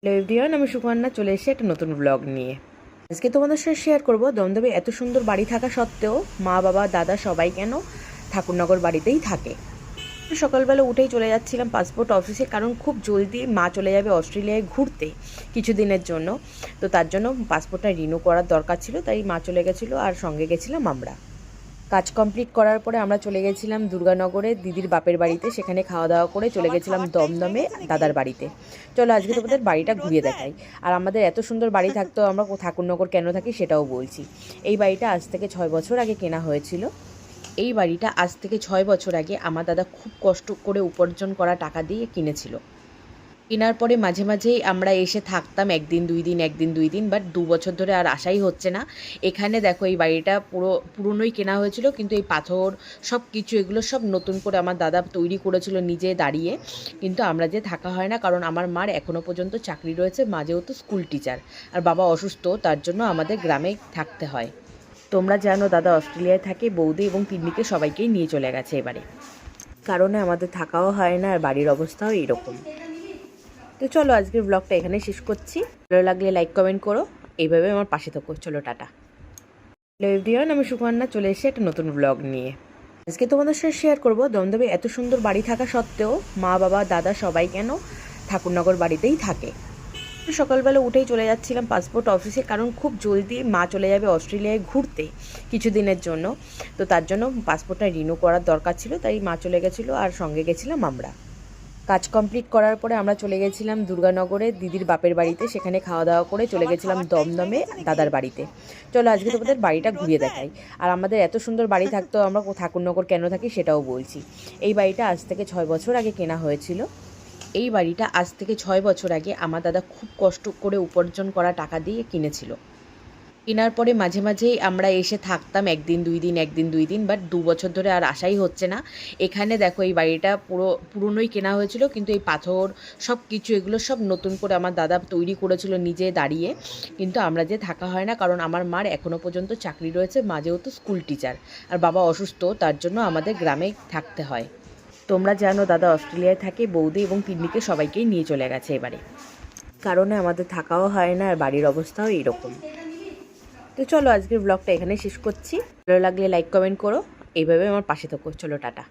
Hello everyone, আমি সুকন্যা চলে এসেছি একটা নতুন ব্লগ নিয়ে। আজকে তোমাদের সাথে শেয়ার করব দমদমে এত সুন্দর বাড়ি থাকা সত্ত্বেও মা বাবা দাদা সবাই কেন ঠাকুরনগর বাড়িতেই থাকে। সকালবেলা উঠেই চলে যাচ্ছিলাম পাসপোর্ট অফিসে, কারণ খুব জলদি মা চলে যাবে অস্ট্রেলিয়ায় ঘুরতে কিছুদিনের জন্য। তো তার জন্য পাসপোর্টটা রিনিউ করার দরকার ছিল, তাই মা চলে গেছিলো আর সঙ্গে গেছিলাম আমরা। কাজ কমপ্লিট করার পরে আমরা চলে গেছিলাম দুর্গানগরে দিদির বাপের বাড়িতে, সেখানে খাওয়া দাওয়া করে চলে গেছিলাম দমদমে দাদার বাড়িতে। চলো আজকে তোমাদের বাড়িটা ঘুরিয়ে দেখাই। আর আমাদের এত সুন্দর বাড়ি থাকতেও আমরা ঠাকুরনগর কেন থাকি সেটাও বলছি। এই বাড়িটা আজ থেকে 6 বছর আগে কেনা হয়েছিল। এই বাড়িটা আজ থেকে 6 বছর আগে আমার দাদা খুব কষ্ট করে উপার্জন করা টাকা দিয়ে কিনেছিল। কেনার পরে মাঝে মাঝেই আমরা এসে থাকতাম, একদিন দুই দিন, বাট 2 বছর ধরে আর আসাই হচ্ছে না। এখানে দেখো এই বাড়িটা পুরনোই কেনা হয়েছিল, কিন্তু এই পাথর সব কিছু এগুলো সব নতুন করে আমার দাদা তৈরি করেছিল নিজে দাঁড়িয়ে। কিন্তু আমরা যে থাকা হয় না, কারণ আমার মার এখনও পর্যন্ত চাকরি রয়েছে, মা যেহেতু স্কুল টিচার আর বাবা অসুস্থ, তার জন্য আমাদের গ্রামে থাকতে হয়। তোমরা জানো দাদা অস্ট্রেলিয়ায় থাকে, বৌদি এবং তিন্নিকে সবাইকেই নিয়ে চলে গেছে এবারে, কারণে আমাদের থাকাও হয় না আর বাড়ির অবস্থাও এইরকম। তো চলো আজকের ব্লগটা এখানে শেষ করছি। ভালো লাগলে লাইক কমেন্ট করো, এইভাবে আমার পাশে থাকো। চলো টাটা। হ্যালো এভরিওয়ান, আমি সুকন্যা চলে এসেছি একটা নতুন ব্লগ নিয়ে। আজকে তোমাদের সাথে শেয়ার করব দমদমে এত সুন্দর বাড়ি থাকা সত্ত্বেও মা বাবা দাদা সবাই কেন ঠাকুরনগর বাড়িতেই থাকে। সকালবেলা উঠেই চলে যাচ্ছিলাম পাসপোর্ট অফিসে, কারণ খুব জলদি মা চলে যাবে অস্ট্রেলিয়ায় ঘুরতে কিছুদিনের জন্য। তো তার জন্য পাসপোর্টটা রিনিউ করার দরকার ছিল, তাই মা চলে গেছিলো আর সঙ্গে গেছিলাম আমরা। কাজ কমপ্লিট করার পরে আমরা চলে গেছিলাম দুর্গানগরে দিদির বাপের বাড়িতে, সেখানে খাওয়া দাওয়া করে চলে গেছিলাম দমদমে দাদার বাড়িতে। চলো আজকে তোমাদের বাড়িটা ঘুরিয়ে দেখাই। আর আমাদের এত সুন্দর বাড়ি থাকতেও আমরা ঠাকুরনগর কেন থাকি সেটাও বলছি। এই বাড়িটা আজ থেকে 6 বছর আগে কেনা হয়েছিল। এই বাড়িটা আজ থেকে 6 বছর আগে আমার দাদা খুব কষ্ট করে উপার্জন করা টাকা দিয়ে কিনেছিল। কেনার পরে মাঝে মাঝেই আমরা এসে থাকতাম, একদিন দুই দিন, বাট 2 বছর ধরে আর আসাই হচ্ছে না। এখানে দেখো এই বাড়িটা পুরনোই কেনা হয়েছিল, কিন্তু এই পাথর সব কিছু এগুলো সব নতুন করে আমার দাদা তৈরি করেছিল নিজে দাঁড়িয়ে। কিন্তু আমরা যে থাকা হয় না, কারণ আমার মার এখনও পর্যন্ত চাকরি রয়েছে, মা যেহেতু স্কুল টিচার আর বাবা অসুস্থ, তার জন্য আমাদের গ্রামে থাকতে হয়। তোমরা জানো দাদা অস্ট্রেলিয়ায় থাকে, বৌদি এবং তিন্নিকে সবাইকেই নিয়ে চলে গেছে এবারে, কারণে আমাদের থাকাও হয় না আর বাড়ির অবস্থাও এইরকম। তো চলো আজকের ব্লগটা এখানে শেষ করছি। ভালো লাগলে লাইক কমেন্ট করো, এইভাবে আমার পাশে থাকো। চলো টাটা।